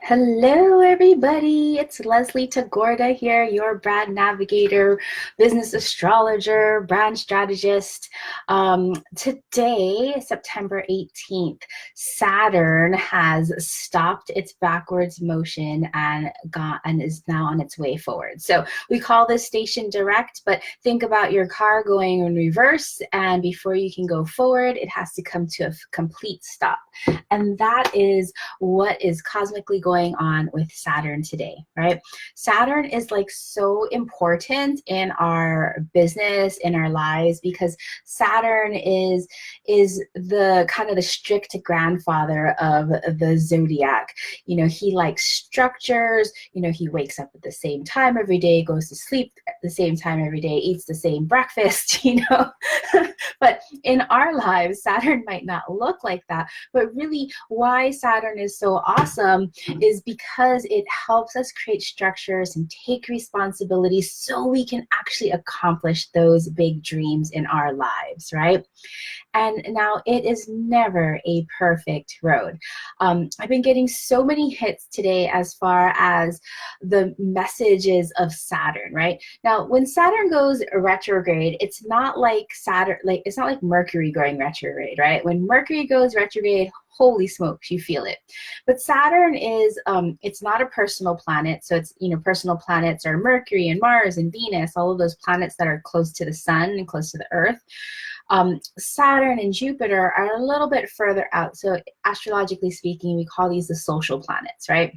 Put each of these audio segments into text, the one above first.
Hello, everybody. It's Leslie Tagorda here, your brand navigator, business astrologer, brand strategist. Today, September 18th, Saturn has stopped its backwards motion and is now on its way forward. So we call this station direct, but think about your car going in reverse, and before you can go forward, it has to come to a complete stop. And that is what is cosmically going on with Saturn today, right? Saturn is like so important in our business, in our lives, because Saturn is the kind of the strict grandfather of the zodiac. You know, he likes structures. You know, he wakes up at the same time every day, goes to sleep at the same time every day, eats the same breakfast, you know. But in our lives, Saturn might not look like that, but really why Saturn is so awesome is because it helps us create structures and take responsibility so we can actually accomplish those big dreams in our lives, right? And now it is never a perfect road. I've been getting so many hits today as far as the messages of Saturn, right? Now, when Saturn goes retrograde, it's not like it's not like Mercury going retrograde, right? When Mercury goes retrograde, holy smokes, you feel it. But Saturn is, it's not a personal planet. So it's, you know, personal planets are Mercury and Mars and Venus, all of those planets that are close to the sun and close to the earth. Saturn and Jupiter are a little bit further out. So astrologically speaking, we call these the social planets, right?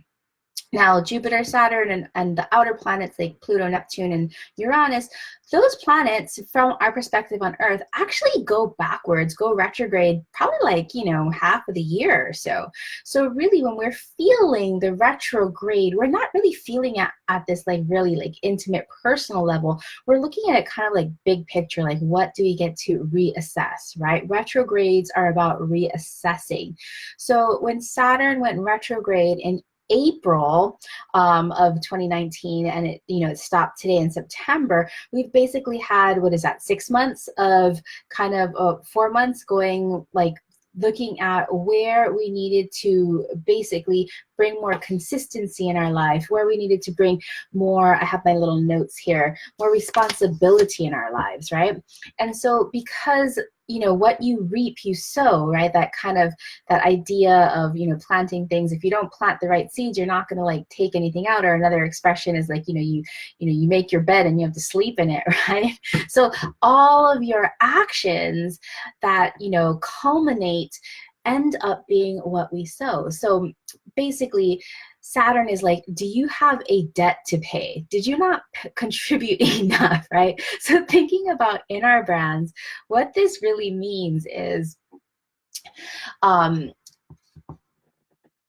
Now, Jupiter, Saturn, and the outer planets like Pluto, Neptune, and Uranus, those planets, from our perspective on Earth, actually go backwards, go retrograde, probably like, you know, half of the year or so. So really, when we're feeling the retrograde, we're not really feeling at this like really like intimate personal level. We're looking at it kind of like big picture, like what do we get to reassess, right? Retrogrades are about reassessing. So when Saturn went retrograde in April of 2019, and it stopped today in September, we've basically had, what is that, 6 months of kind of 4 months going like looking at where we needed to basically bring more consistency in our life, where we needed to bring more, I have my little notes here, more responsibility in our lives, right? And so because, you know, what you reap, you sow, right? That kind of, that idea of, you know, planting things. If you don't plant the right seeds, you're not going to like take anything out. Or another expression is like, you make your bed and you have to sleep in it, right? So all of your actions that, you know, culminate end up being what we sow. So basically, Saturn is like, do you have a debt to pay? Did you not contribute enough, right? So thinking about in our brands, what this really means is,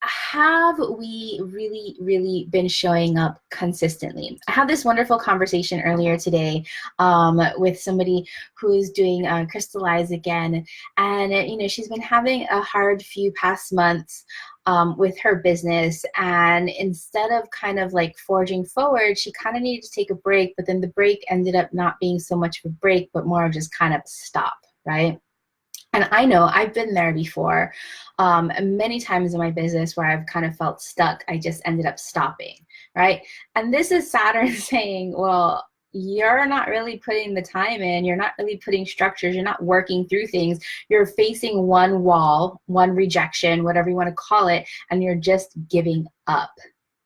have we really been showing up consistently? I had this wonderful conversation earlier today with somebody who's doing Crystallize again, and you know, she's been having a hard few past months with her business, and instead of kind of like forging forward, she kind of needed to take a break, but then the break ended up not being so much of a break, but more of just kind of stop, right? And I know I've been there before. Many times in my business where I've kind of felt stuck, I just ended up stopping, right? And this is Saturn saying, well, you're not really putting the time in, you're not really putting structures, you're not working through things, you're facing one wall, one rejection, whatever you want to call it, and you're just giving up,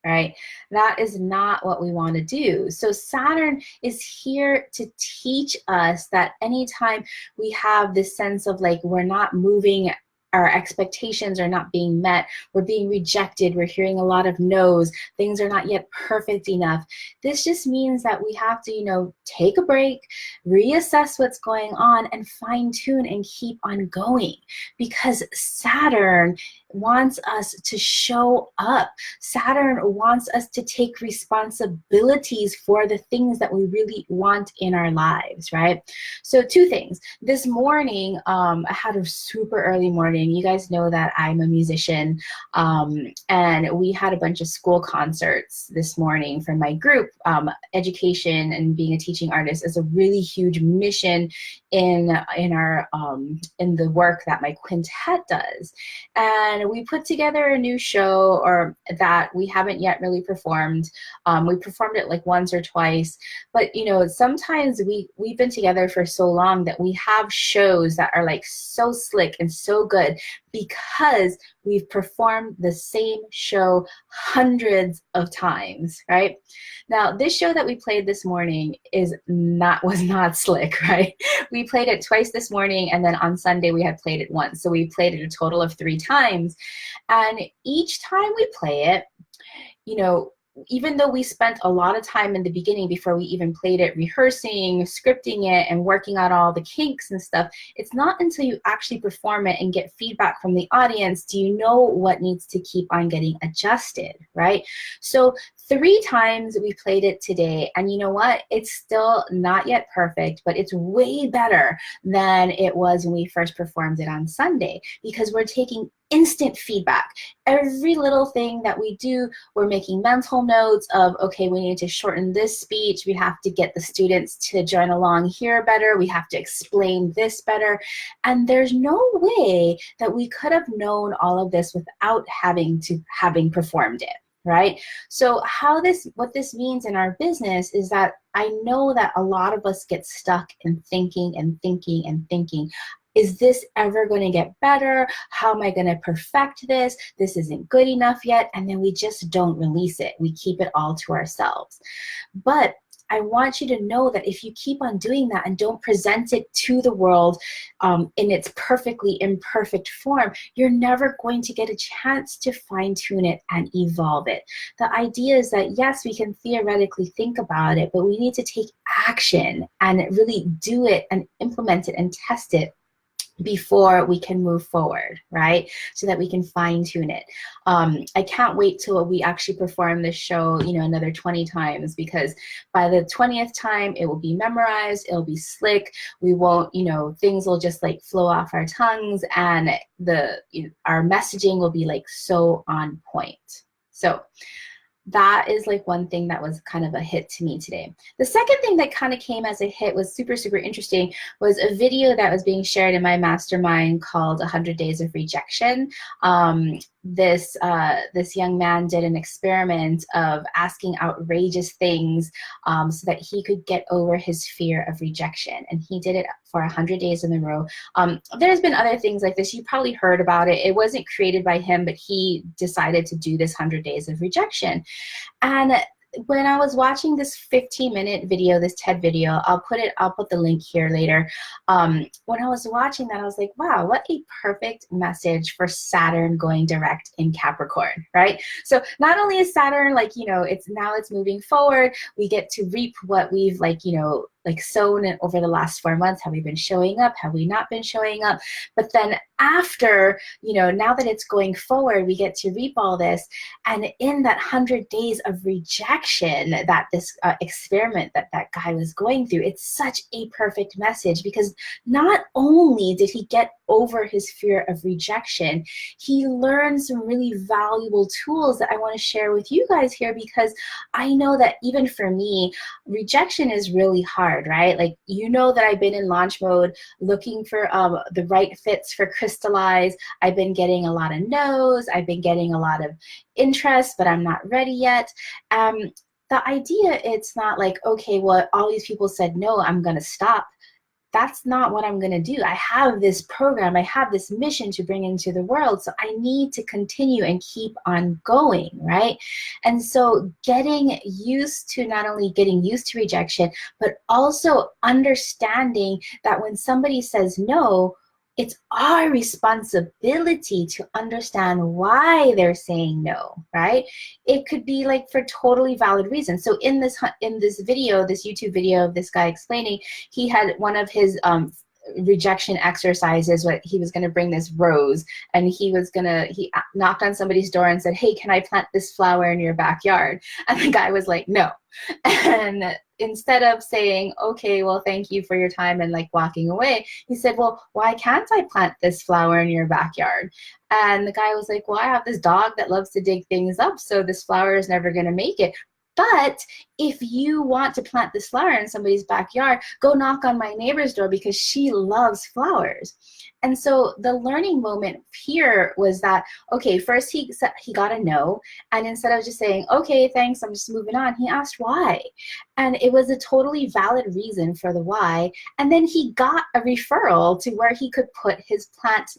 right? That is not what we want to do. So Saturn is here to teach us that anytime we have this sense of like we're not moving, our expectations are not being met, we're being rejected, we're hearing a lot of no's, things are not yet perfect enough. This just means that we have to, you know, take a break, reassess what's going on, and fine tune and keep on going, because Saturn wants us to show up. Saturn wants us to take responsibilities for the things that we really want in our lives, right? So two things. This morning, I had a super early morning. You guys know that I'm a musician, and we had a bunch of school concerts this morning for my group. Education and being a teaching artist is a really huge mission in the work that my quintet does. And and we put together a new show, or that we haven't yet really performed. We performed it like once or twice, but you know, sometimes we've been together for so long that we have shows that are like so slick and so good because we've performed the same show hundreds of times, right? Now, this show that we played this morning was not slick, right? We played it twice this morning, and then on Sunday we had played it once. So we played it a total of 3 times. And each time we play it, you know, even though we spent a lot of time in the beginning before we even played it, rehearsing, scripting it, and working out all the kinks and stuff, it's not until you actually perform it and get feedback from the audience do you know what needs to keep on getting adjusted, right? So 3 times we played it today, and you know what? It's still not yet perfect, but it's way better than it was when we first performed it on Sunday, because we're taking instant feedback. Every little thing that we do, we're making mental notes of, okay, we need to shorten this speech. We have to get the students to join along here better. We have to explain this better. And there's no way that we could have known all of this without having performed it, right? So what this means in our business is that I know that a lot of us get stuck in thinking and thinking and thinking. Is this ever going to get better? How am I going to perfect this? This isn't good enough yet. And then we just don't release it. We keep it all to ourselves. But I want you to know that if you keep on doing that and don't present it to the world in its perfectly imperfect form, you're never going to get a chance to fine-tune it and evolve it. The idea is that, yes, we can theoretically think about it, but we need to take action and really do it and implement it and test it before we can move forward, right? So that we can fine tune it. I can't wait till we actually perform this show, you know, another 20 times, because by the 20th time it will be memorized, it'll be slick. We won't, you know, things will just like flow off our tongues, and our messaging will be like so on point. So that is like one thing that was kind of a hit to me today. The second thing that kind of came as a hit was super, super interesting, was a video that was being shared in my mastermind called 100 Days of Rejection. This young man did an experiment of asking outrageous things so that he could get over his fear of rejection. And he did it for 100 days in a row. There's been other things like this. You probably heard about it. It wasn't created by him, but he decided to do this 100 days of rejection. And when I was watching this 15-minute video, this TED video, I'll put the link here later. When I was watching that, I was like, wow, what a perfect message for Saturn going direct in Capricorn, right? So not only is Saturn like, you know, it's moving forward, we get to reap what we've sown it over the last 4 months. Have we been showing up? Have we not been showing up? But then after, you know, now that it's going forward, we get to reap all this. And in that 100 days of rejection that this experiment that guy was going through, it's such a perfect message, because not only did he get over his fear of rejection, he learned some really valuable tools that I want to share with you guys here, because I know that even for me, rejection is really hard, right? Like, you know that I've been in launch mode looking for the right fits for Crystallize. I've been getting a lot of no's. I've been getting a lot of interest, but I'm not ready yet. The idea, it's not like, okay, well, all these people said no, I'm going to stop. That's not what I'm going to do. I have this program, I have this mission to bring into the world, so I need to continue and keep on going, right? And so getting used to not only getting used to rejection, but also understanding that when somebody says no, it's our responsibility to understand why they're saying no, right? It could be like for totally valid reasons. So in this video, this YouTube video of this guy explaining, he had one of his rejection exercises, what he was going to bring this rose, and he knocked on somebody's door and said, hey, can I plant this flower in your backyard? And the guy was like, no. And instead of saying, okay, well, thank you for your time, and like walking away, he said, well, why can't I plant this flower in your backyard? And the guy was like, well, I have this dog that loves to dig things up, so this flower is never going to make it. But if you want to plant this flower in somebody's backyard, go knock on my neighbor's door, because she loves flowers. And so the learning moment here was that, okay, first he said he got a no, and instead of just saying, okay, thanks, I'm just moving on, he asked why. And it was a totally valid reason for the why. And then he got a referral to where he could put his plant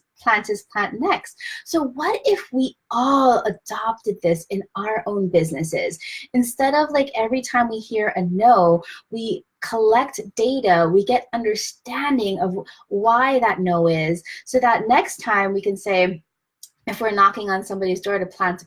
his plant next. So what if we all adopted this in our own businesses? Instead of like every time we hear a no, we collect data, we get understanding of why that no is, so that next time we can say, if we're knocking on somebody's door to plant,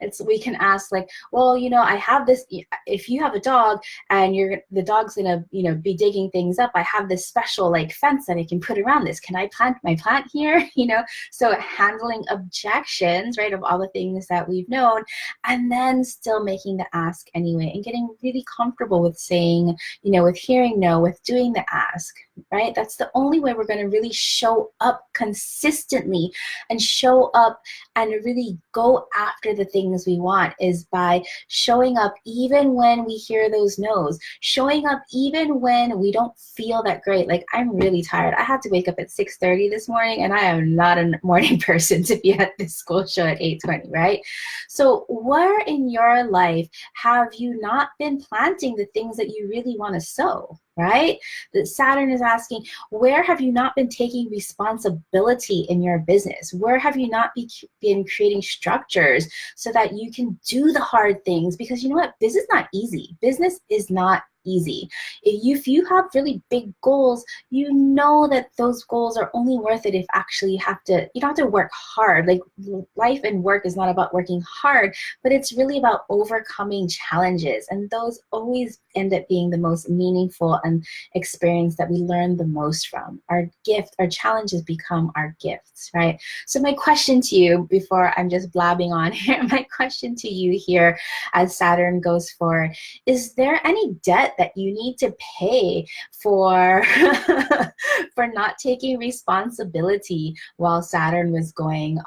it's, we can ask like, well, you know, I have this, if you have a dog and the dog's gonna, you know, be digging things up, I have this special like fence that I can put around this. Can I plant my plant here? You know, so handling objections, right, of all the things that we've known, and then still making the ask anyway, and getting really comfortable with saying, you know, with hearing no, with doing the ask, right? That's the only way we're going to really show up consistently and show up and really go after the things we want, is by showing up even when we hear those no's, showing up even when we don't feel that great. Like, I'm really tired. I had to wake up at 6:30 this morning, and I am not a morning person to be at this school show at 8:20, right? So where in your life have you not been planting the things that you really want to sow, right? That Saturn is asking, where have you not been taking responsibility in your business? Where have you not been creating structures so that you can do the hard things? Because you know what? Business is not easy. Business is not easy. If you have really big goals, you know that those goals are only worth it if actually you don't have to work hard. Like, life and work is not about working hard, but it's really about overcoming challenges. And those always end up being the most meaningful and experience that we learn the most from. Our challenges become our gifts, right? So my question to you, before I'm just blabbing on here, my question to you here as Saturn goes forward, is there any debt that you need to pay for for not taking responsibility while Saturn was going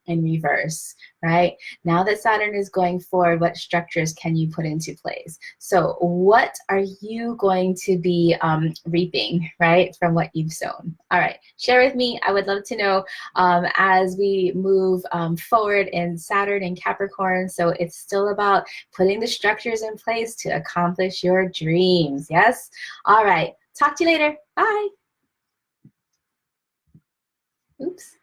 in reverse, right? Now that Saturn is going forward, what structures can you put into place? So what are you going to be reaping, right, from what you've sown? All right, share with me. I would love to know as we move forward in Saturn and Capricorn. So it's still about putting the structures in place to accomplish your dreams. Yes? All right. Talk to you later. Bye. Oops.